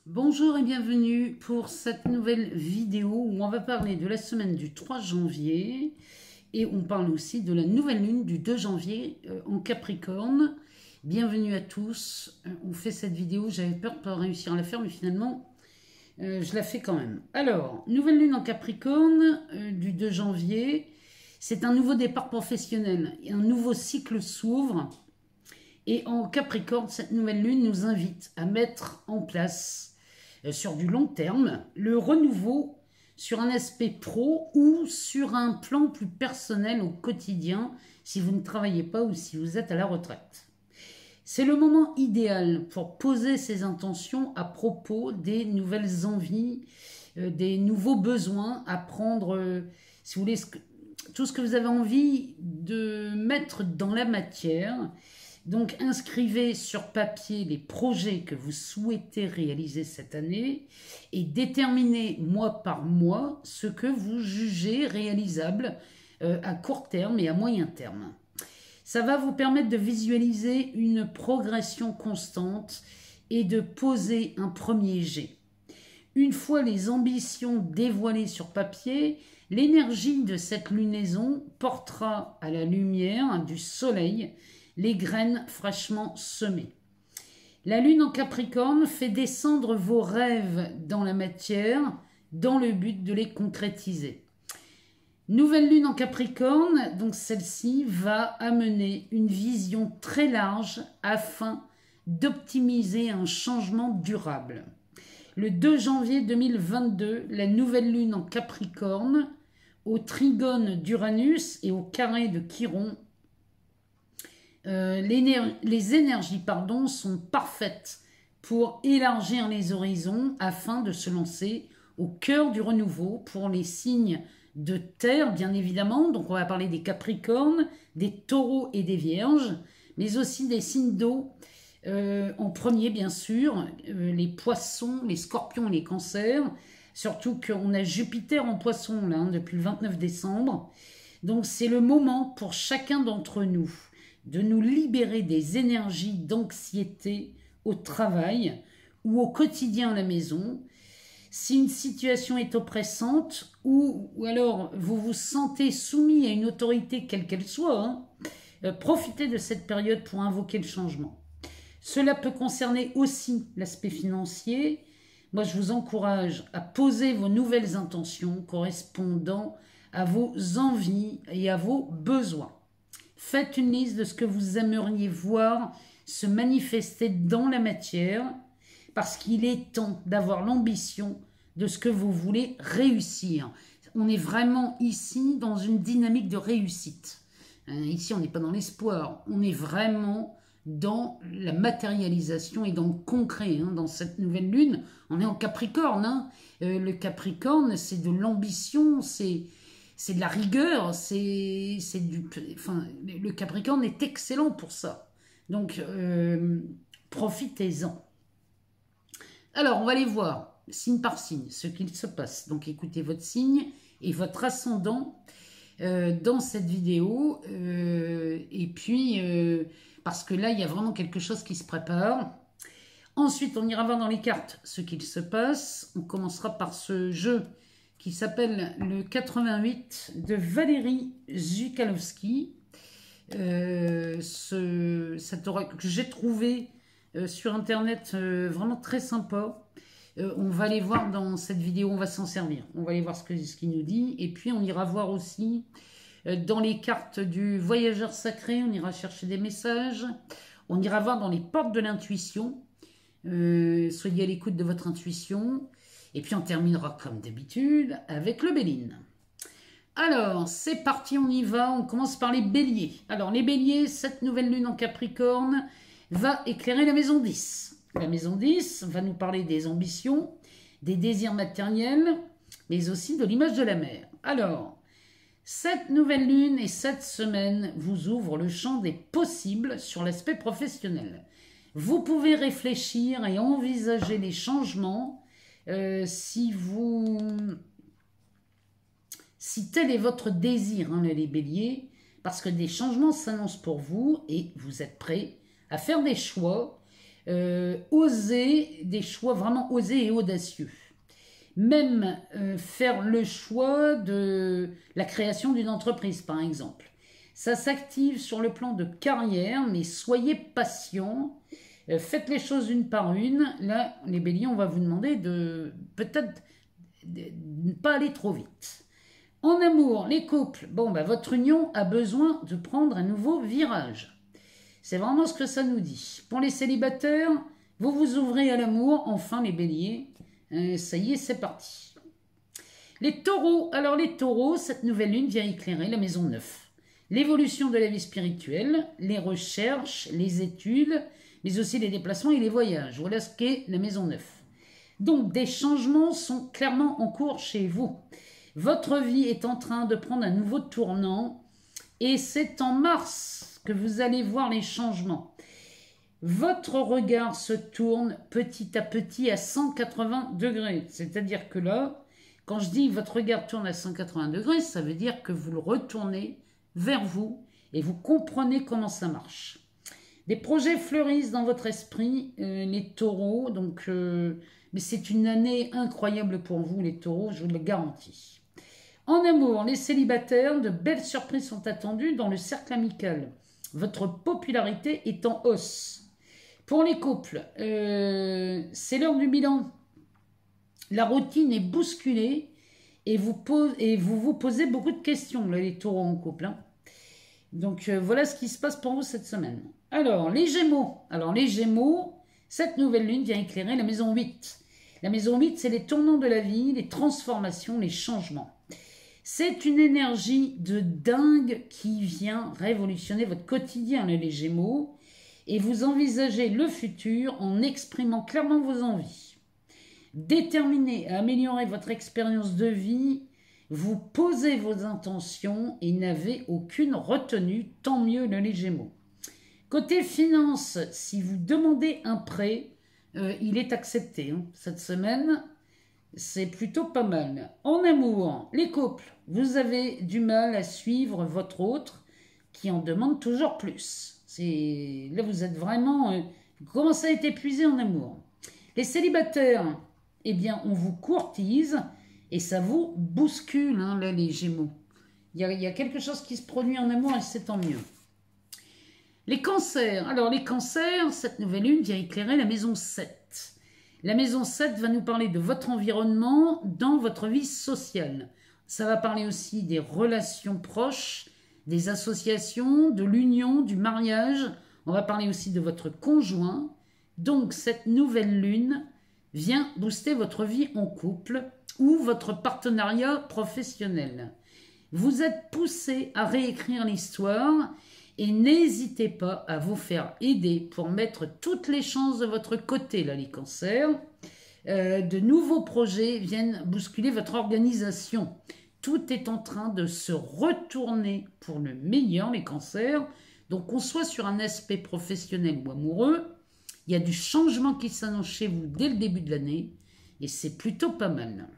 Bonjour et bienvenue pour cette nouvelle vidéo où on va parler de la semaine du 3 janvier et on parle aussi de la nouvelle lune du 2 janvier en Capricorne. Bienvenue à tous. On fait cette vidéo, j'avais peur de ne pas réussir à la faire mais finalement je la fais quand même. Alors, nouvelle lune en Capricorne du 2 janvier, c'est un nouveau départ professionnel, un nouveau cycle s'ouvre. Et en Capricorne, cette nouvelle lune nous invite à mettre en place, sur du long terme, le renouveau sur un aspect pro ou sur un plan plus personnel au quotidien, si vous ne travaillez pas ou si vous êtes à la retraite. C'est le moment idéal pour poser ses intentions à propos des nouvelles envies, des nouveaux besoins à prendre, si vous voulez, tout ce que vous avez envie de mettre dans la matière. Donc, inscrivez sur papier les projets que vous souhaitez réaliser cette année et déterminez mois par mois ce que vous jugez réalisable à court terme et à moyen terme. Ça va vous permettre de visualiser une progression constante et de poser un premier jet. Une fois les ambitions dévoilées sur papier, l'énergie de cette lunaison portera à la lumière du soleil les graines fraîchement semées. La lune en Capricorne fait descendre vos rêves dans la matière dans le but de les concrétiser. Nouvelle lune en Capricorne, donc celle-ci va amener une vision très large afin d'optimiser un changement durable. Le 2 janvier 2022, la nouvelle lune en Capricorne, au trigone d'Uranus et au carré de Chiron, les énergies sont parfaites pour élargir les horizons afin de se lancer au cœur du renouveau pour les signes de terre, bien évidemment. Donc on va parler des Capricornes, des Taureaux et des Vierges, mais aussi des signes d'eau en premier, bien sûr, les Poissons, les Scorpions et les Cancers. Surtout qu'on a Jupiter en Poissons là, depuis le 29 décembre. Donc c'est le moment pour chacun d'entre nous de nous libérer des énergies d'anxiété au travail ou au quotidien à la maison. Si une situation est oppressante ou alors vous vous sentez soumis à une autorité quelle qu'elle soit, profitez de cette période pour invoquer le changement. Cela peut concerner aussi l'aspect financier. Moi, je vous encourage à poser vos nouvelles intentions correspondant à vos envies et à vos besoins. Faites une liste de ce que vous aimeriez voir se manifester dans la matière parce qu'il est temps d'avoir l'ambition de ce que vous voulez réussir. On est vraiment ici dans une dynamique de réussite. Ici, on n'est pas dans l'espoir, on est vraiment dans la matérialisation et dans le concret. Dans cette nouvelle lune, on est en Capricorne. Le Capricorne, c'est de l'ambition, c'est de la rigueur, le Capricorne est excellent pour ça. Donc, profitez-en. Alors, on va aller voir, signe par signe, ce qu'il se passe. Donc, écoutez votre signe et votre ascendant dans cette vidéo. Et puis, parce que là, il y a vraiment quelque chose qui se prépare. Ensuite, on ira voir dans les cartes ce qu'il se passe. On commencera par ce jeu qui s'appelle le 88 de Valérie Zukalowski. Cet oracle que j'ai trouvé sur internet vraiment très sympa. On va aller voir dans cette vidéo, on va s'en servir. On va aller voir ce qu'il nous dit. Et puis on ira voir aussi dans les cartes du voyageur sacré, on ira chercher des messages. On ira voir dans les portes de l'intuition. Soyez à l'écoute de votre intuition. Et puis on terminera comme d'habitude avec le Béline. Alors, c'est parti, on y va. On commence par les béliers. Alors, les béliers, cette nouvelle lune en Capricorne va éclairer la maison 10. La maison 10 va nous parler des ambitions, des désirs matériels, mais aussi de l'image de la mer. Alors, cette nouvelle lune et cette semaine vous ouvrent le champ des possibles sur l'aspect professionnel. Vous pouvez réfléchir et envisager les changements si tel est votre désir, les béliers, parce que des changements s'annoncent pour vous et vous êtes prêts à faire des choix Oser des choix vraiment osés et audacieux. Même faire le choix de la création d'une entreprise, par exemple. Ça s'active sur le plan de carrière, mais soyez patient. Faites les choses une par une. Là, les béliers, on va vous demander de peut-être ne pas aller trop vite. En amour, les couples, bon, bah, votre union a besoin de prendre un nouveau virage. C'est vraiment ce que ça nous dit. Pour les célibataires, vous vous ouvrez à l'amour. Enfin, les béliers, ça y est, c'est parti. Les taureaux, alors les taureaux, cette nouvelle lune vient éclairer la maison 9. L'évolution de la vie spirituelle, les recherches, les études, mais aussi les déplacements et les voyages. Voilà ce qu'est la maison 9. Donc, des changements sont clairement en cours chez vous. Votre vie est en train de prendre un nouveau tournant et c'est en mars que vous allez voir les changements. Votre regard se tourne petit à petit à 180 degrés. C'est-à-dire que là, quand je dis votre regard tourne à 180 degrés, ça veut dire que vous le retournez vers vous et vous comprenez comment ça marche. Des projets fleurissent dans votre esprit, les taureaux, donc, mais c'est une année incroyable pour vous, les taureaux, je vous le garantis. En amour, les célibataires, de belles surprises sont attendues dans le cercle amical. Votre popularité est en hausse. Pour les couples, c'est l'heure du bilan. La routine est bousculée et vous vous posez beaucoup de questions, là, les taureaux en couple. Hein. Donc voilà ce qui se passe pour vous cette semaine. Alors les Gémeaux, cette nouvelle lune vient éclairer la maison 8. La maison 8, c'est les tournants de la vie, les transformations, les changements. C'est une énergie de dingue qui vient révolutionner votre quotidien, les Gémeaux, et vous envisagez le futur en exprimant clairement vos envies. Déterminé à améliorer votre expérience de vie, vous posez vos intentions et n'avez aucune retenue, tant mieux les Gémeaux. Côté finance, si vous demandez un prêt, il est accepté. Hein. Cette semaine, c'est plutôt pas mal. En amour, les couples, vous avez du mal à suivre votre autre qui en demande toujours plus. Là, vous êtes vraiment... vous commencez à être épuisé en amour. Les célibataires, eh bien, on vous courtise et ça vous bouscule, hein, là, les Gémeaux. Il y a quelque chose qui se produit en amour et c'est tant mieux. Les cancers. Alors, les cancers, cette nouvelle lune vient éclairer la maison 7. La maison 7 va nous parler de votre environnement dans votre vie sociale. Ça va parler aussi des relations proches, des associations, de l'union, du mariage. On va parler aussi de votre conjoint. Donc, cette nouvelle lune vient booster votre vie en couple ou votre partenariat professionnel. Vous êtes poussé à réécrire l'histoire et n'hésitez pas à vous faire aider pour mettre toutes les chances de votre côté, là, les cancers. De nouveaux projets viennent bousculer votre organisation. Tout est en train de se retourner pour le meilleur, les cancers. Donc, qu'on soit sur un aspect professionnel ou amoureux, il y a du changement qui s'annonce chez vous dès le début de l'année et c'est plutôt pas mal.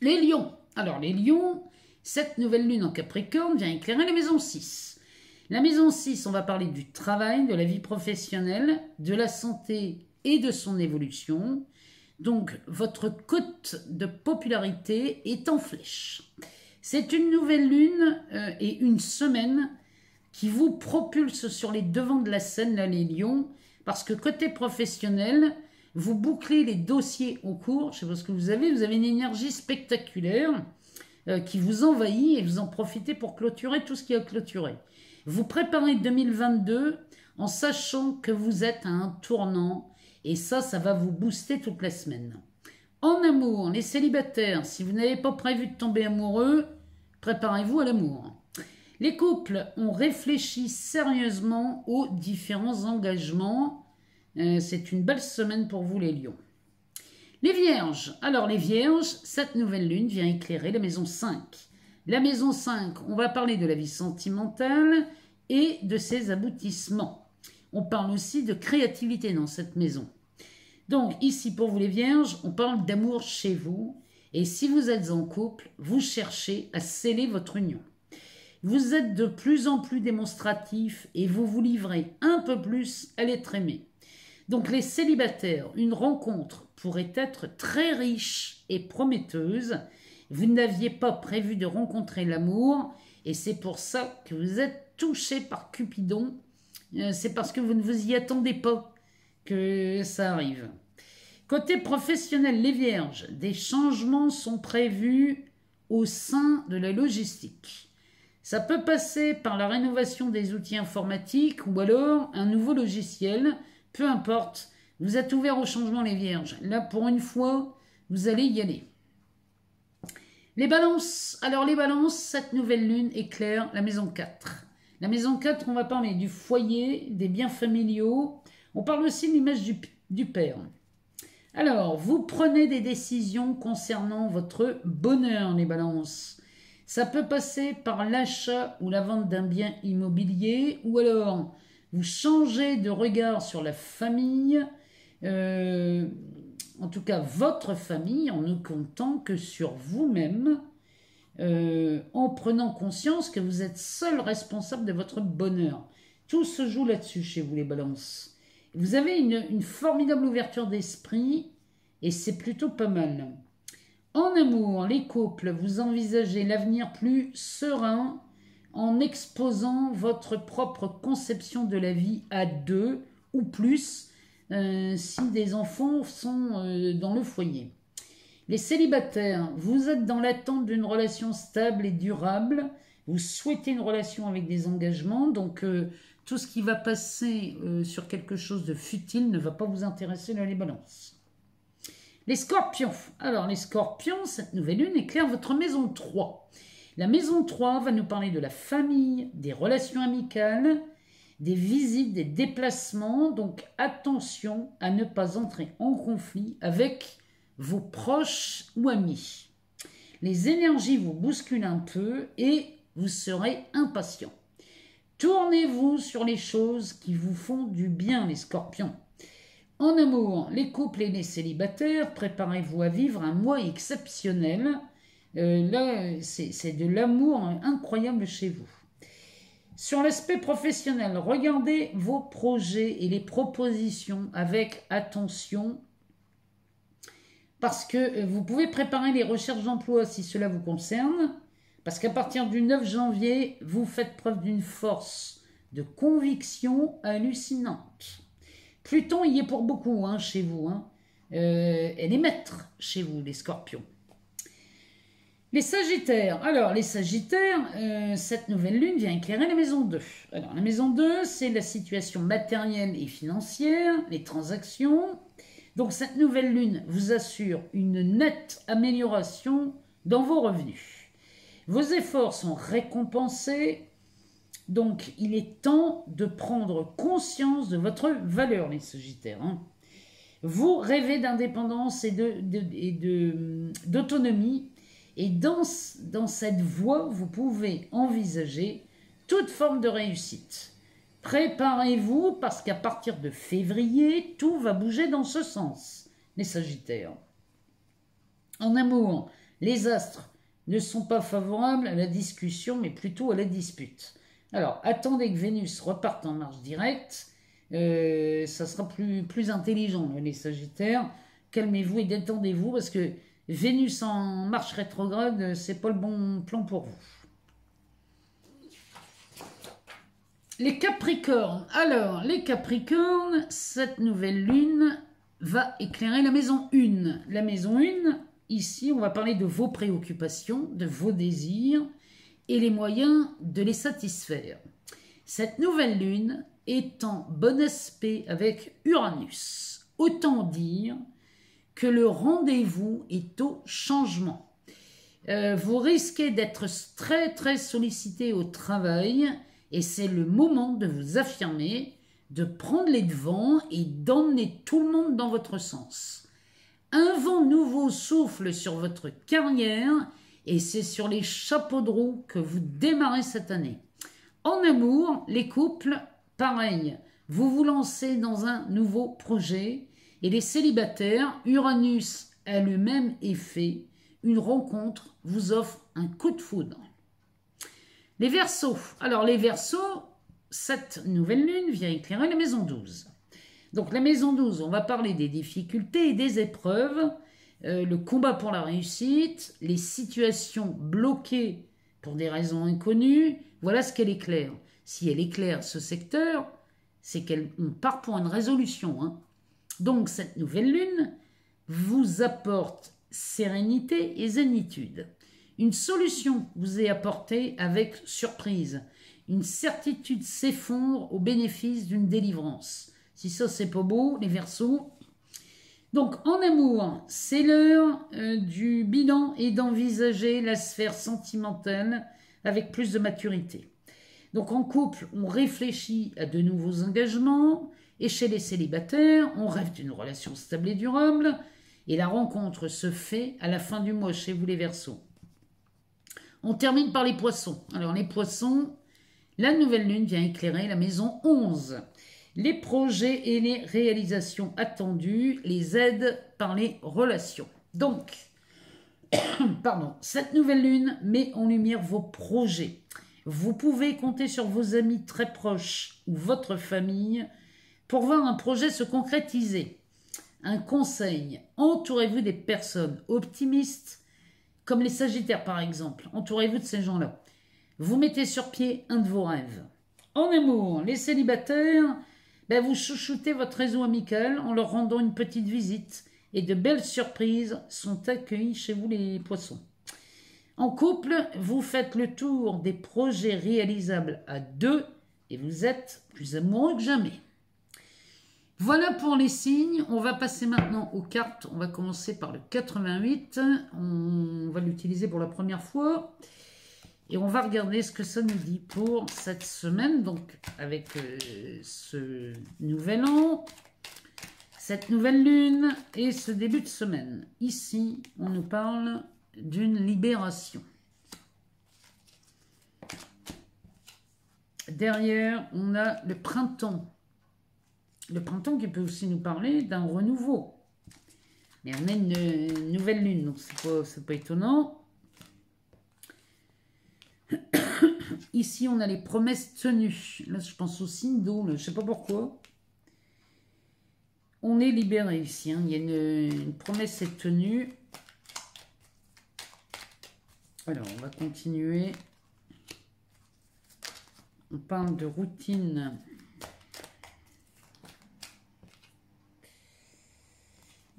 Les lions. Alors, les lions, cette nouvelle lune en Capricorne vient éclairer la maison 6. La maison 6, on va parler du travail, de la vie professionnelle, de la santé et de son évolution. Donc, votre cote de popularité est en flèche. C'est une nouvelle lune et une semaine qui vous propulse sur les devants de la scène, là, les lions, parce que côté professionnel, vous bouclez les dossiers en cours. Je sais pas ce que vous avez une énergie spectaculaire qui vous envahit et vous en profitez pour clôturer tout ce qui a clôturé. Vous préparez 2022 en sachant que vous êtes à un tournant et ça va vous booster toute la semaine. En amour, les célibataires, si vous n'avez pas prévu de tomber amoureux, préparez-vous à l'amour. Les couples ont réfléchi sérieusement aux différents engagements. C'est une belle semaine pour vous les lions. Les vierges, alors les vierges, cette nouvelle lune vient éclairer la maison 5. La maison 5, on va parler de la vie sentimentale et de ses aboutissements. On parle aussi de créativité dans cette maison. Donc ici pour vous les vierges, on parle d'amour chez vous. Et si vous êtes en couple, vous cherchez à sceller votre union. Vous êtes de plus en plus démonstratif et vous vous livrez un peu plus à l'être aimé. Donc les célibataires, une rencontre pourrait être très riche et prometteuse. Vous n'aviez pas prévu de rencontrer l'amour et c'est pour ça que vous êtes touché par Cupidon. C'est parce que vous ne vous y attendez pas que ça arrive. Côté professionnel, les vierges, des changements sont prévus au sein de la logistique. Ça peut passer par la rénovation des outils informatiques ou alors un nouveau logiciel, peu importe. Vous êtes ouverts au changement, les vierges. Là, pour une fois, vous allez y aller. Les balances. Alors, les balances, cette nouvelle lune éclaire la maison 4. La maison 4, on va parler du foyer, des biens familiaux. On parle aussi de l'image du père. Alors, vous prenez des décisions concernant votre bonheur, les balances. Ça peut passer par l'achat ou la vente d'un bien immobilier, ou alors vous changez de regard sur la famille, en tout cas votre famille, en ne comptant que sur vous-même, en prenant conscience que vous êtes seul responsable de votre bonheur. Tout se joue là-dessus chez vous, les balances. Vous avez une formidable ouverture d'esprit et c'est plutôt pas mal. En amour, les couples, vous envisagez l'avenir plus serein en exposant votre propre conception de la vie à deux ou plus si des enfants sont dans le foyer. Les célibataires, vous êtes dans l'attente d'une relation stable et durable. Vous souhaitez une relation avec des engagements, donc tout ce qui va passer sur quelque chose de futile ne va pas vous intéresser dans les balances. Les scorpions. Alors, les scorpions, cette nouvelle lune éclaire votre maison 3. La maison 3 va nous parler de la famille, des relations amicales, des visites, des déplacements. Donc, attention à ne pas entrer en conflit avec vos proches ou amis. Les énergies vous bousculent un peu et vous serez impatient. Tournez-vous sur les choses qui vous font du bien, les scorpions. En amour, les couples et les célibataires, préparez-vous à vivre un mois exceptionnel. Là, c'est de l'amour incroyable chez vous. Sur l'aspect professionnel, regardez vos projets et les propositions avec attention parce que vous pouvez préparer les recherches d'emploi si cela vous concerne. Parce qu'à partir du 9 janvier, vous faites preuve d'une force de conviction hallucinante. Pluton y est pour beaucoup chez vous. Elle est maître chez vous, les scorpions. Les sagittaires. Alors, les sagittaires, cette nouvelle lune vient éclairer la maison 2. Alors, la maison 2, c'est la situation matérielle et financière, les transactions. Donc, cette nouvelle lune vous assure une nette amélioration dans vos revenus. Vos efforts sont récompensés, donc il est temps de prendre conscience de votre valeur, les sagittaires. Vous rêvez d'indépendance et d'autonomie, et dans cette voie, vous pouvez envisager toute forme de réussite. Préparez-vous, parce qu'à partir de février, tout va bouger dans ce sens, les sagittaires. En amour, les astres ne sont pas favorables à la discussion, mais plutôt à la dispute. Alors, attendez que Vénus reparte en marche directe, ça sera plus intelligent, les Sagittaires. Calmez-vous et détendez-vous, parce que Vénus en marche rétrograde, c'est pas le bon plan pour vous. Les Capricornes. Alors, les Capricornes, cette nouvelle lune va éclairer la maison 1. La maison 1, ici, on va parler de vos préoccupations, de vos désirs et les moyens de les satisfaire. Cette nouvelle lune est en bon aspect avec Uranus. Autant dire que le rendez-vous est au changement. Vous risquez d'être très sollicité au travail et c'est le moment de vous affirmer, de prendre les devants et d'emmener tout le monde dans votre sens. Un vent nouveau souffle sur votre carrière et c'est sur les chapeaux de roue que vous démarrez cette année. En amour, les couples, pareil, vous vous lancez dans un nouveau projet et les célibataires, Uranus a le même effet, une rencontre vous offre un coup de foudre. Les Verseaux, alors les Verseaux, cette nouvelle lune vient éclairer la maison 12. Donc la maison 12, on va parler des difficultés et des épreuves, le combat pour la réussite, les situations bloquées pour des raisons inconnues. Voilà ce qu'elle éclaire. Si elle éclaire ce secteur, c'est qu'on part pour une résolution, hein. Donc cette nouvelle lune vous apporte sérénité et zénitude. Une solution vous est apportée avec surprise. Une certitude s'effondre au bénéfice d'une délivrance. Si ça, c'est pas beau, les Verseaux. Donc, en amour, c'est l'heure du bilan et d'envisager la sphère sentimentale avec plus de maturité. Donc, en couple, on réfléchit à de nouveaux engagements. Et chez les célibataires, on rêve d'une relation stable et durable. Et la rencontre se fait à la fin du mois chez vous, les Verseaux. On termine par les Poissons. Alors, les Poissons, la nouvelle lune vient éclairer la maison 11. Les projets et les réalisations attendues, les aides par les relations. Donc, cette nouvelle lune met en lumière vos projets. Vous pouvez compter sur vos amis très proches ou votre famille pour voir un projet se concrétiser. Un conseil, entourez-vous des personnes optimistes, comme les Sagittaires par exemple. Entourez-vous de ces gens-là. Vous mettez sur pied un de vos rêves. En amour, les célibataires, vous chouchoutez votre réseau amical en leur rendant une petite visite et de belles surprises sont accueillies chez vous les Poissons. En couple, vous faites le tour des projets réalisables à deux et vous êtes plus amoureux que jamais. Voilà pour les signes. On va passer maintenant aux cartes. On va commencer par le 88. On va l'utiliser pour la première fois. Et on va regarder ce que ça nous dit pour cette semaine, donc avec ce nouvel an, cette nouvelle lune et ce début de semaine. Ici, on nous parle d'une libération. Derrière, on a le printemps. Le printemps qui peut aussi nous parler d'un renouveau. Mais on a une nouvelle lune, donc c'est pas étonnant. Ici, on a les promesses tenues. Là, je pense au signe d'eau, je ne sais pas pourquoi. On est libéré ici, hein. Il y a une promesse est tenue. Alors, on va continuer. On parle de routine.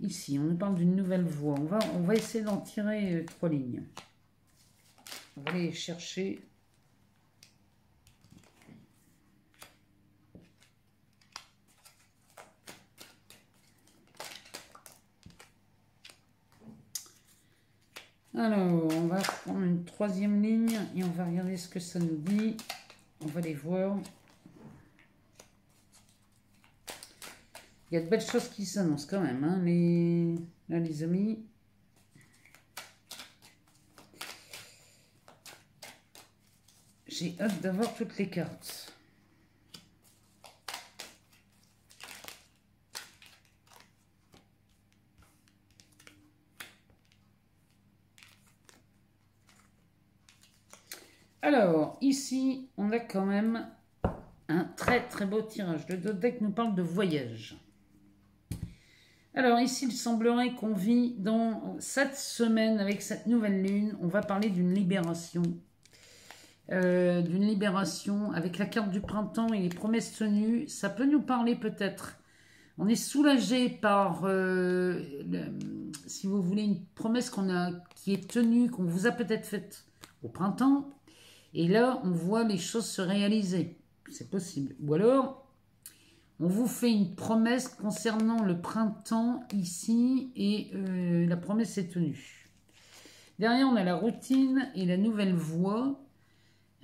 Ici, on nous parle d'une nouvelle voie. On va essayer d'en tirer 3 lignes. On va aller chercher. Alors, on va prendre une 3e ligne et on va regarder ce que ça nous dit. On va les voir. Il y a de belles choses qui s'annoncent quand même, hein, là, les amis. J'ai hâte d'avoir toutes les cartes. Alors, ici, on a quand même un très très beau tirage. Le deck nous parle de voyage. Alors, ici, il semblerait qu'on vit dans cette semaine, avec cette nouvelle lune, on va parler d'une libération. D'une libération avec la carte du printemps et les promesses tenues. Ça peut nous parler peut-être. On est soulagé par, si vous voulez, une promesse qui est tenue, qu'on vous a peut-être faite au printemps. Et là, on voit les choses se réaliser. C'est possible. Ou alors, on vous fait une promesse concernant le printemps ici et la promesse est tenue. Derrière, on a la routine et la nouvelle voie.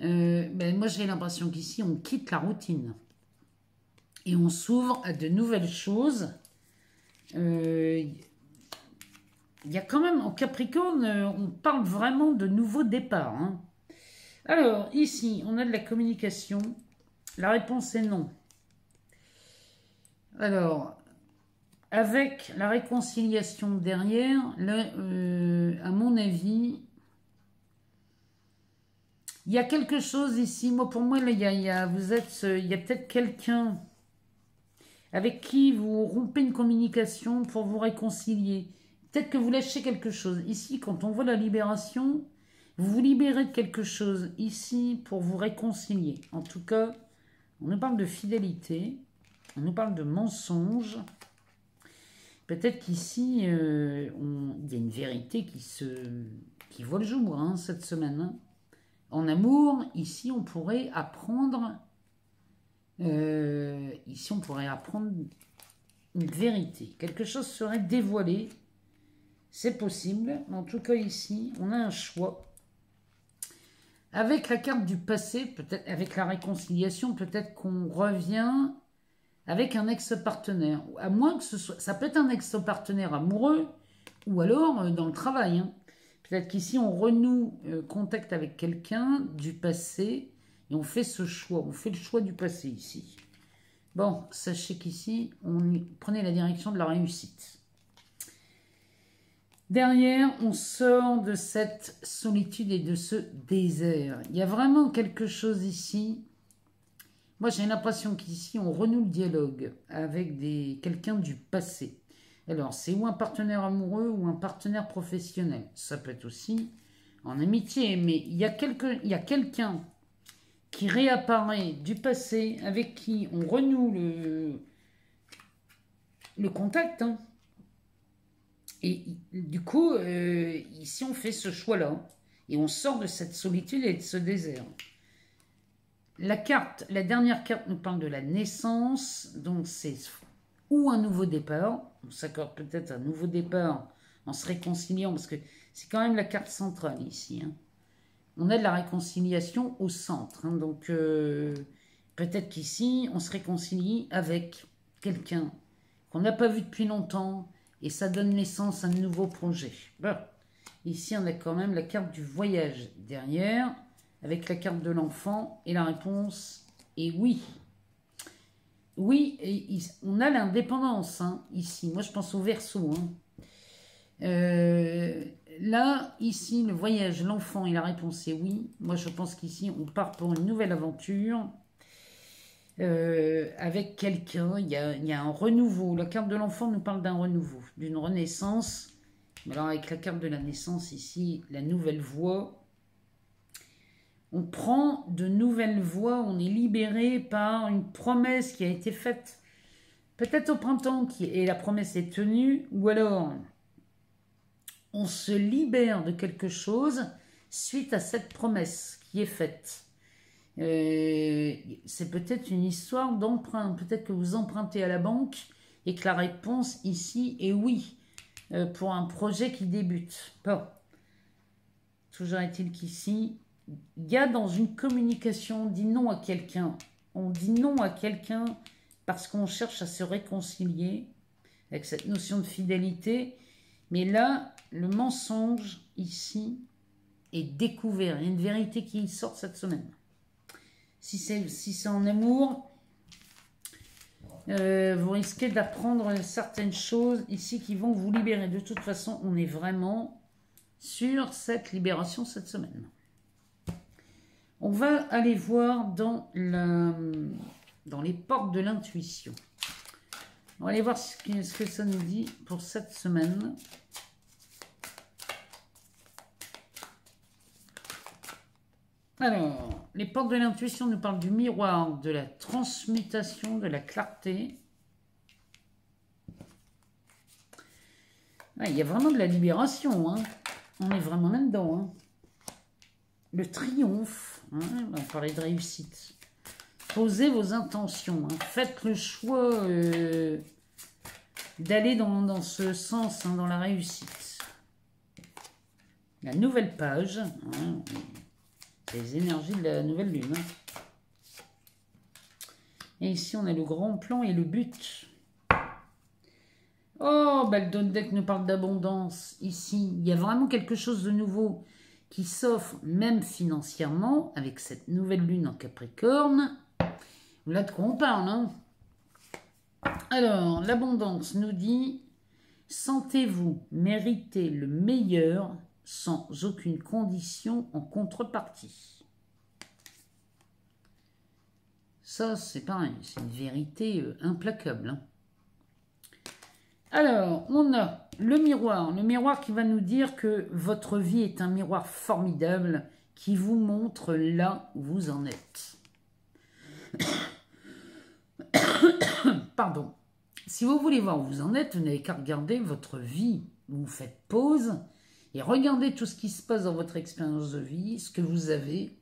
Moi, j'ai l'impression qu'ici, on quitte la routine. Et on s'ouvre à de nouvelles choses. Il y a quand même, en Capricorne, on parle vraiment de nouveaux départs, hein. Alors, ici, on a de la communication. La réponse est non. Alors, avec la réconciliation derrière, là, à mon avis, il y a quelque chose ici. Moi, pour moi, là, il y a peut-être quelqu'un. avec qui vous rompez une communication pour vous réconcilier. Peut-être que vous lâchez quelque chose. Ici, quand on voit la libération, vous vous libérez de quelque chose ici pour vous réconcilier. En tout cas, on nous parle de fidélité, on nous parle de mensonge. Peut-être qu'ici, il y a une vérité qui voit le jour hein, cette semaine. Hein. En amour, ici, on pourrait apprendre... ici, on pourrait apprendre une vérité. Quelque chose serait dévoilé. C'est possible. En tout cas, ici, on a un choix. Avec la carte du passé, peut-être avec la réconciliation, peut-être qu'on revient avec un ex-partenaire. À moins que ce soit... Ça peut être un ex-partenaire amoureux ou alors dans le travail. Hein. Peut-être qu'ici, on renoue contact avec quelqu'un du passé et on fait ce choix. On fait le choix du passé ici. Bon, sachez qu'ici, prenez la direction de la réussite. Derrière, on sort de cette solitude et de ce désert. Il y a vraiment quelque chose ici. Moi, j'ai l'impression qu'ici, on renoue le dialogue avec quelqu'un du passé. Alors, c'est ou un partenaire amoureux ou un partenaire professionnel. Ça peut être aussi en amitié, mais il y a quelqu'un qui réapparaît du passé avec qui on renoue le contact. Hein. Et du coup, ici, on fait ce choix-là. Et on sort de cette solitude et de ce désert. La dernière carte nous parle de la naissance. Donc, c'est ou un nouveau départ. On s'accorde peut-être un nouveau départ en se réconciliant. Parce que c'est quand même la carte centrale ici. Hein. On a de la réconciliation au centre. Hein. Donc, peut-être qu'ici, on se réconcilie avec quelqu'un qu'on n'a pas vu depuis longtemps. Et ça donne naissance à un nouveau projet. Bon. Ici, on a quand même la carte du voyage derrière, avec la carte de l'enfant, et la réponse est oui. Oui, et on a l'indépendance, hein, ici. Moi, je pense au Verseau. Hein. Là, ici, le voyage, l'enfant, et la réponse est oui. Moi, je pense qu'ici, on part pour une nouvelle aventure. Avec quelqu'un, il y a un renouveau. La carte de l'enfant nous parle d'un renouveau, d'une renaissance. Mais alors avec la carte de la naissance ici, la nouvelle voie, on prend de nouvelles voies, on est libéré par une promesse qui a été faite peut-être au printemps et la promesse est tenue, ou alors on se libère de quelque chose suite à cette promesse qui est faite. C'est peut-être une histoire d'emprunt. Peut-être que vous empruntez à la banque et que la réponse ici est oui pour un projet qui débute. Bon. Toujours est-il qu'ici, il y a dans une communication, on dit non à quelqu'un. On dit non à quelqu'un parce qu'on cherche à se réconcilier avec cette notion de fidélité. Mais là, le mensonge ici est découvert. Il y a une vérité qui sort cette semaine. Si c'est en amour, vous risquez d'apprendre certaines choses ici qui vont vous libérer. De toute façon, on est vraiment sur cette libération cette semaine. On va aller voir dans les portes de l'intuition. On va aller voir ce que ça nous dit pour cette semaine. Alors, les portes de l'intuition nous parlent du miroir, de la transmutation, de la clarté. Ah, il y a vraiment de la libération. Hein. On est vraiment là-dedans. Hein. Le triomphe. Hein. On parlait de réussite. Posez vos intentions. Hein. Faites le choix d'aller dans ce sens, hein, dans la réussite. La nouvelle page. Hein. Les énergies de la nouvelle lune. Et ici, on a le grand plan et le but. Oh, bah, le Don Deck nous parle d'abondance. Ici, il y a vraiment quelque chose de nouveau qui s'offre, même financièrement, avec cette nouvelle lune en Capricorne. Là, de quoi on parle, hein? Alors, l'abondance nous dit « Sentez-vous mériter le meilleur » sans aucune condition en contrepartie. Ça, c'est pareil, c'est une vérité implacable. Hein. Alors, on a le miroir qui va nous dire que votre vie est un miroir formidable qui vous montre là où vous en êtes. Pardon. Si vous voulez voir où vous en êtes, vous n'avez qu'à regarder votre vie. Vous faites pause et regardez tout ce qui se passe dans votre expérience de vie, ce que vous avez,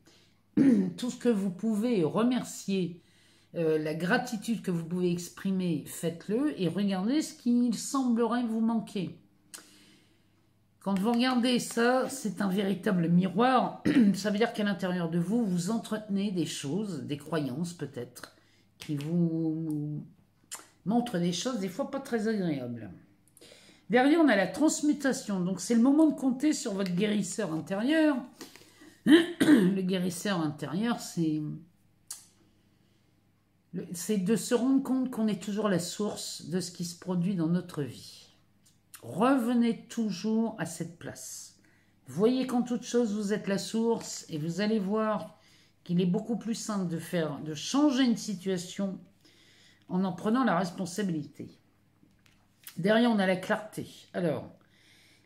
tout ce que vous pouvez remercier, la gratitude que vous pouvez exprimer, faites-le et regardez ce qui semblerait vous manquer. Quand vous regardez ça, c'est un véritable miroir. Ça veut dire qu'à l'intérieur de vous, vous entretenez des choses, des croyances peut-être, qui vous montrent des choses des fois pas très agréables. Derrière, on a la transmutation. Donc, c'est le moment de compter sur votre guérisseur intérieur. Le guérisseur intérieur, c'est de se rendre compte qu'on est toujours la source de ce qui se produit dans notre vie. Revenez toujours à cette place. Voyez qu'en toute chose, vous êtes la source et vous allez voir qu'il est beaucoup plus simple de changer une situation en prenant la responsabilité. Derrière, on a la clarté. Alors,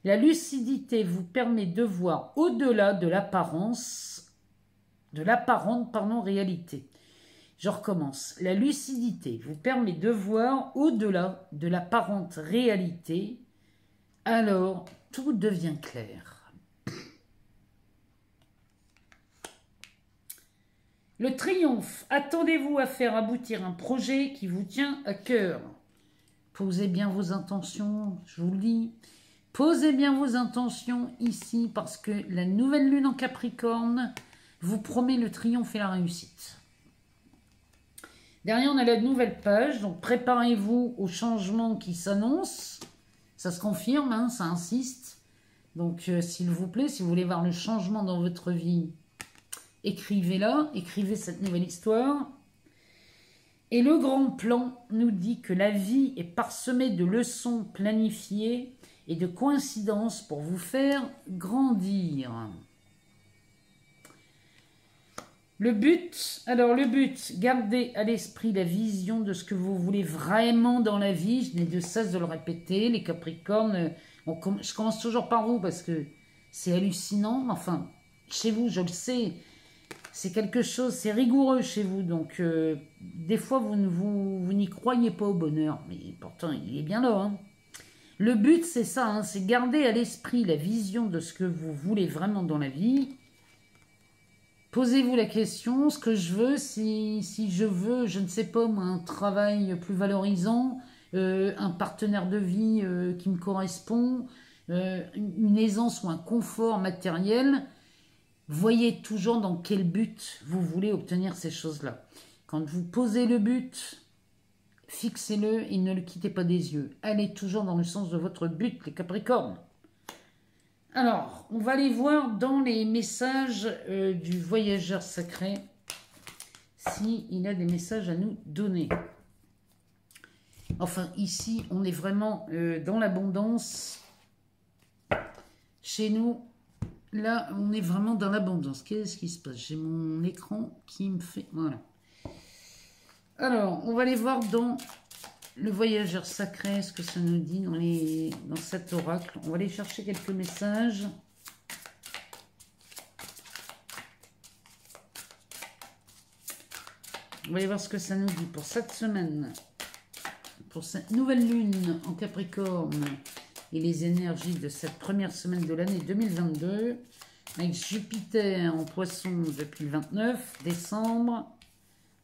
la lucidité vous permet de voir au-delà de l'apparente réalité. Je recommence. La lucidité vous permet de voir au-delà de l'apparente réalité. Alors, tout devient clair. Le triomphe. Attendez-vous à faire aboutir un projet qui vous tient à cœur. Posez bien vos intentions, je vous le dis. Posez bien vos intentions ici parce que la nouvelle lune en Capricorne vous promet le triomphe et la réussite. Derrière, on a la nouvelle page, donc préparez-vous au changement qui s'annonce. Ça se confirme, hein, ça insiste. Donc, s'il vous plaît, si vous voulez voir le changement dans votre vie, écrivez-la, écrivez cette nouvelle histoire. Et le grand plan nous dit que la vie est parsemée de leçons planifiées et de coïncidences pour vous faire grandir. Le but, gardez à l'esprit la vision de ce que vous voulez vraiment dans la vie. Je n'ai de cesse de le répéter. Les Capricornes, je commence toujours par vous parce que c'est hallucinant. Enfin, chez vous, je le sais. C'est quelque chose, c'est rigoureux chez vous, donc des fois vous n'y croyez pas au bonheur, mais pourtant il est bien là. Hein. Le but c'est ça, hein, c'est garder à l'esprit la vision de ce que vous voulez vraiment dans la vie. Posez-vous la question, ce que je veux, si je veux, je ne sais pas moi, un travail plus valorisant, un partenaire de vie qui me correspond, une aisance ou un confort matériel. Voyez toujours dans quel but vous voulez obtenir ces choses-là. Quand vous posez le but, fixez-le et ne le quittez pas des yeux. Allez toujours dans le sens de votre but, les Capricornes. Alors, on va aller voir dans les messages du voyageur sacré, s'il a des messages à nous donner. Enfin, ici, on est vraiment dans l'abondance. Chez nous, là, on est vraiment dans l'abondance. Qu'est-ce qui se passe? J'ai mon écran qui me fait... Voilà. Alors, on va aller voir dans le voyageur sacré, ce que ça nous dit dans cet oracle. On va aller chercher quelques messages. On va aller voir ce que ça nous dit pour cette semaine. Pour cette nouvelle lune en Capricorne. Et les énergies de cette première semaine de l'année 2022, avec Jupiter en poisson depuis le 29 décembre.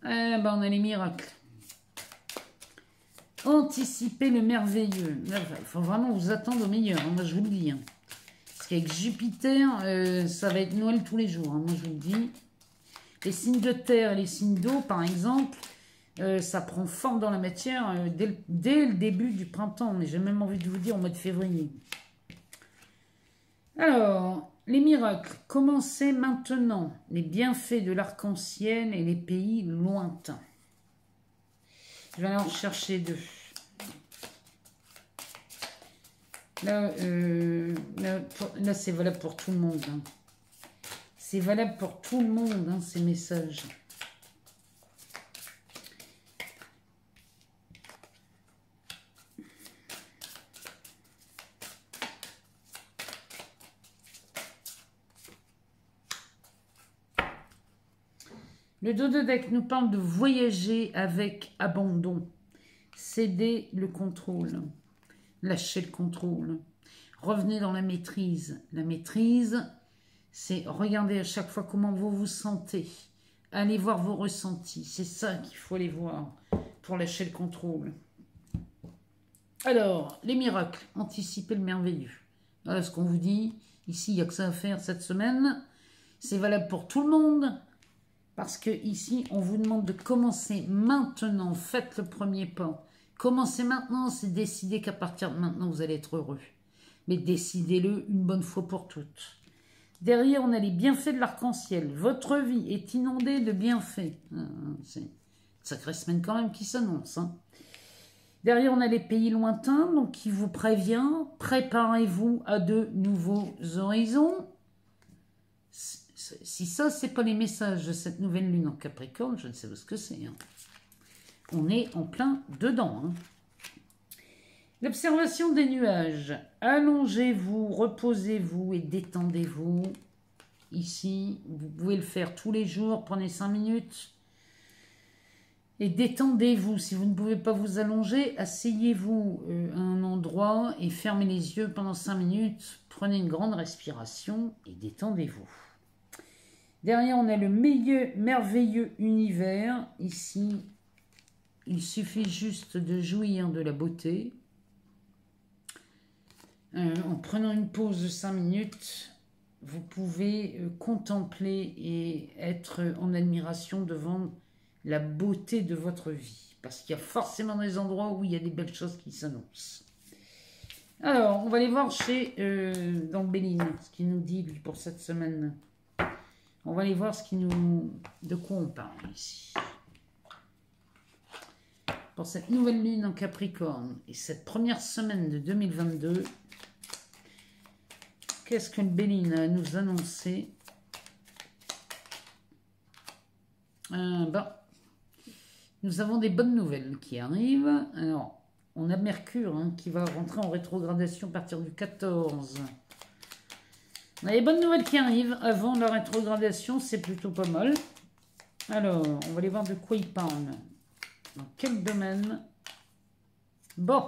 On a les miracles. Anticiper le merveilleux. Il faut vraiment vous attendre au meilleur, hein, moi je vous le dis. Hein. Parce qu'avec Jupiter, ça va être Noël tous les jours, hein, moi je vous le dis. Les signes de terre et les signes d'eau, par exemple, ça prend forme dans la matière dès le début du printemps. Mais j'ai même envie de vous dire au mois de février. Alors, les miracles. Commencez maintenant les bienfaits de l'arc-en-ciel et les pays lointains. Je vais aller en chercher deux. Là, c'est valable pour tout le monde. Hein. C'est valable pour tout le monde, hein, ces messages. Le dos de deck nous parle de voyager avec abandon. Céder le contrôle. Lâcher le contrôle. Revenez dans la maîtrise. La maîtrise, c'est regarder à chaque fois comment vous vous sentez. Allez voir vos ressentis. C'est ça qu'il faut aller voir pour lâcher le contrôle. Alors, les miracles. Anticiper le merveilleux. Voilà ce qu'on vous dit. Ici, il n'y a que ça à faire cette semaine. C'est valable pour tout le monde. Parce que ici, on vous demande de commencer maintenant. Faites le premier pas. Commencez maintenant, c'est décider qu'à partir de maintenant, vous allez être heureux. Mais décidez-le une bonne fois pour toutes. Derrière, on a les bienfaits de l'arc-en-ciel. Votre vie est inondée de bienfaits. C'est une sacrée semaine quand même qui s'annonce. Hein. Derrière, on a les pays lointains, donc qui vous prévient. Préparez-vous à de nouveaux horizons. Si ça, c'est pas les messages de cette nouvelle lune en Capricorne, je ne sais pas ce que c'est. Hein. On est en plein dedans. Hein. L'observation des nuages. Allongez-vous, reposez-vous et détendez-vous. Ici, vous pouvez le faire tous les jours. Prenez 5 minutes. Et détendez-vous. Si vous ne pouvez pas vous allonger, asseyez-vous à un endroit et fermez les yeux pendant 5 minutes. Prenez une grande respiration et détendez-vous. Derrière, on a le merveilleux univers. Ici, il suffit juste de jouir de la beauté. En prenant une pause de 5 minutes, vous pouvez contempler et être en admiration devant la beauté de votre vie. Parce qu'il y a forcément des endroits où il y a des belles choses qui s'annoncent. Alors, on va aller voir dans Béline, ce qu'il nous dit lui, pour cette semaine. On va aller voir de quoi on parle ici. Pour cette nouvelle lune en Capricorne et cette première semaine de 2022, qu'est-ce que le Béline a à nous annoncer? Nous avons des bonnes nouvelles qui arrivent. Alors, on a Mercure qui va rentrer en rétrogradation à partir du 14. On a des bonnes nouvelles qui arrivent avant la rétrogradation, c'est plutôt pas mal. Alors, on va aller voir de quoi il parle. Dans quel domaine? Bon.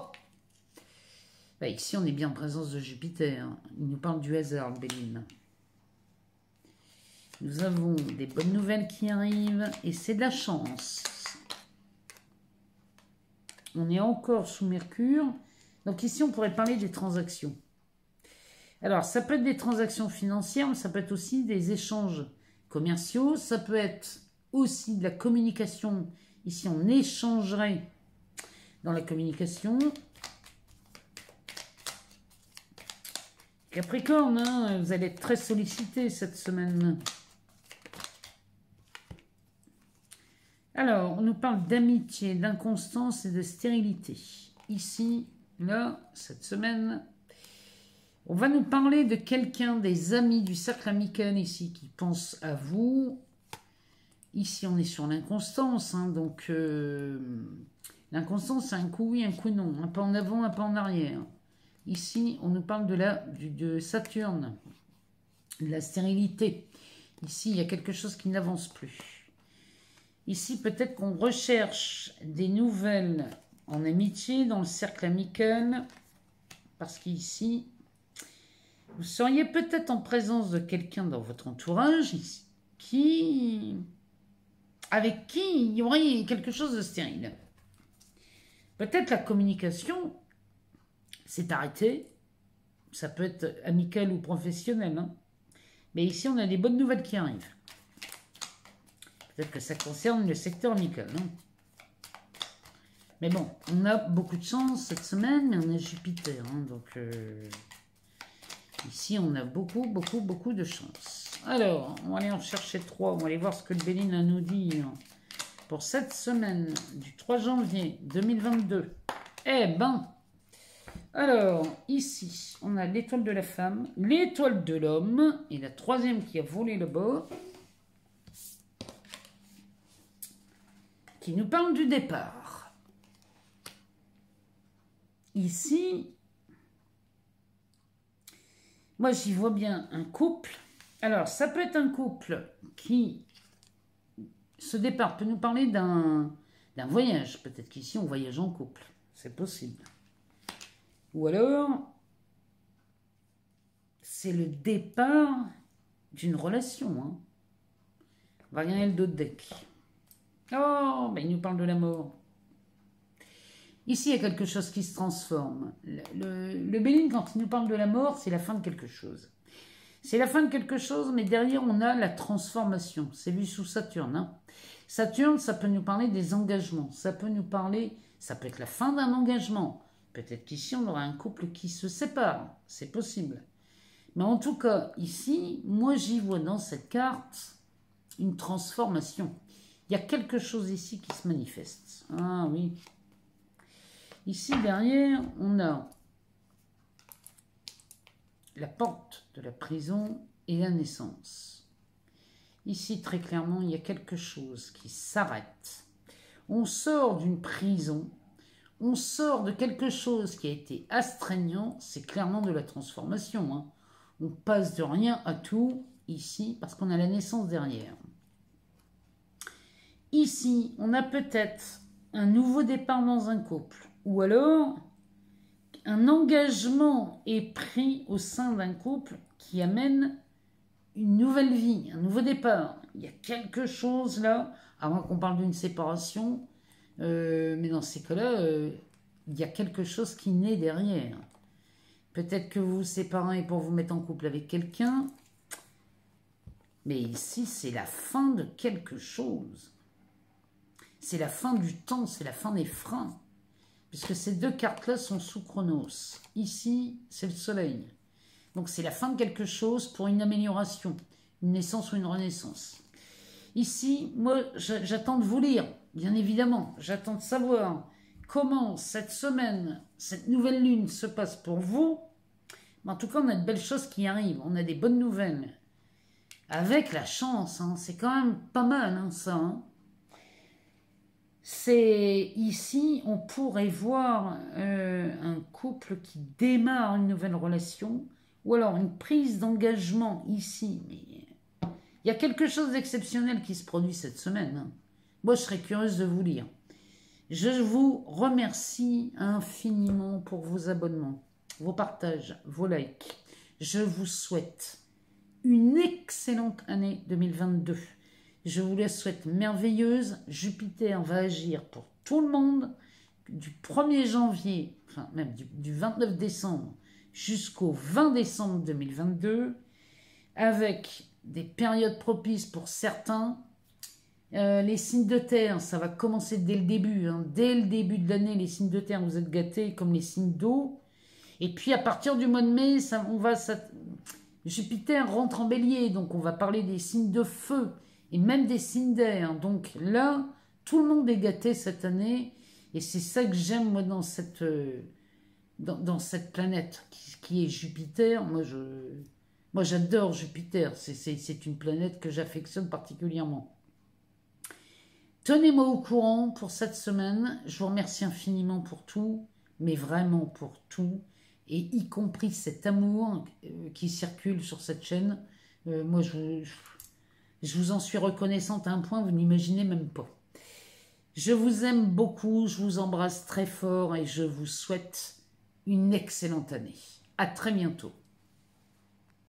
Ici, on est bien en présence de Jupiter. Il nous parle du hasard, Béline. Nous avons des bonnes nouvelles qui arrivent et c'est de la chance. On est encore sous Mercure. Donc ici, on pourrait parler des transactions. Alors, ça peut être des transactions financières, mais ça peut être aussi des échanges commerciaux. Ça peut être aussi de la communication. Ici, on échangerait dans la communication. Capricorne, vous allez être très sollicité cette semaine. Alors, on nous parle d'amitié, d'inconstance et de stérilité. Ici, là, cette semaine, on va nous parler de quelqu'un, des amis du cercle amical ici, qui pensent à vous. Ici, on est sur l'inconstance, donc l'inconstance, c'est un coup oui, un coup non, un pas en avant, un pas en arrière. Ici, on nous parle de Saturne, de la stérilité. Ici, il y a quelque chose qui n'avance plus. Ici, peut-être qu'on recherche des nouvelles en amitié dans le cercle amical, parce qu'ici, vous seriez peut-être en présence de quelqu'un dans votre entourage avec qui il y aurait quelque chose de stérile. Peut-être la communication s'est arrêtée. Ça peut être amical ou professionnel. Mais ici, on a des bonnes nouvelles qui arrivent. Peut-être que ça concerne le secteur amical. Mais bon, on a beaucoup de chance cette semaine, mais on a Jupiter. Donc, ici, on a beaucoup de chance. Alors, on va aller en chercher 3. On va aller voir ce que le Béline a à nous dire pour cette semaine du 3 janvier 2022. Eh ben, alors, ici, on a l'étoile de la femme, l'étoile de l'homme, et la troisième qui a volé le bord, qui nous parle du départ. Ici, moi j'y vois bien un couple. Alors, ça peut être un couple qui Ce départ peut nous parler d'un voyage. Peut-être qu'ici, on voyage en couple. C'est possible. Ou alors, c'est le départ d'une relation. Hein. On va regarder le dos de deck. Oh, ben il nous parle de la mort. Ici, il y a quelque chose qui se transforme. Le Béline, quand il nous parle de la mort, c'est la fin de quelque chose. C'est la fin de quelque chose, mais derrière, on a la transformation. C'est vu sous Saturne. Hein. Saturne, ça peut nous parler des engagements. Ça peut nous parler... Ça peut être la fin d'un engagement. Peut-être qu'ici, on aura un couple qui se sépare. C'est possible. Mais en tout cas, ici, moi, j'y vois dans cette carte une transformation. Il y a quelque chose ici qui se manifeste. Ah oui. Ici, derrière, on a la porte de la prison et la naissance. Ici, très clairement, il y a quelque chose qui s'arrête. On sort d'une prison, on sort de quelque chose qui a été astreignant, c'est clairement de la transformation. Hein. On passe de rien à tout, ici, parce qu'on a la naissance derrière. Ici, on a peut-être un nouveau départ dans un couple, ou alors un engagement est pris au sein d'un couple qui amène une nouvelle vie, un nouveau départ. Il y a quelque chose là, avant qu'on parle d'une séparation, mais dans ces cas-là, il y a quelque chose qui naît derrière. Peut-être que vous vous séparez pour vous mettre en couple avec quelqu'un, mais ici, c'est la fin de quelque chose. C'est la fin du temps, c'est la fin des freins. Puisque ces deux cartes-là sont sous Chronos. Ici, c'est le soleil. Donc c'est la fin de quelque chose pour une amélioration, une naissance ou une renaissance. Ici, moi, j'attends de vous lire, bien évidemment. J'attends de savoir comment cette semaine, cette nouvelle lune se passe pour vous. Mais en tout cas, on a de belles choses qui arrivent. On a des bonnes nouvelles. Avec la chance, hein, c'est quand même pas mal, hein, ça. Hein. C'est ici, on pourrait voir un couple qui démarre une nouvelle relation, ou alors une prise d'engagement ici. Mais il y a quelque chose d'exceptionnel qui se produit cette semaine. Hein. Moi, je serais curieuse de vous lire. Je vous remercie infiniment pour vos abonnements, vos partages, vos likes. Je vous souhaite une excellente année 2022. Je vous la souhaite merveilleuse. Jupiter va agir pour tout le monde du 1er janvier, enfin même du 29 décembre jusqu'au 20 décembre 2022, avec des périodes propices pour certains. Les signes de terre, ça va commencer dès le début. Hein. Dès le début de l'année, les signes de terre, vous êtes gâtés comme les signes d'eau. Et puis à partir du mois de mai, Jupiter rentre en bélier, donc on va parler des signes de feu. Et même des signes d'air. Donc là, tout le monde est gâté cette année. Et c'est ça que j'aime, moi, dans cette planète qui est Jupiter. Moi, j'adore Jupiter. C'est une planète que j'affectionne particulièrement. Tenez-moi au courant pour cette semaine. Je vous remercie infiniment pour tout, mais vraiment pour tout. Et y compris cet amour qui circule sur cette chaîne. Moi, je vous en suis reconnaissante à un point, vous n'imaginez même pas. Je vous aime beaucoup, je vous embrasse très fort et je vous souhaite une excellente année. À très bientôt.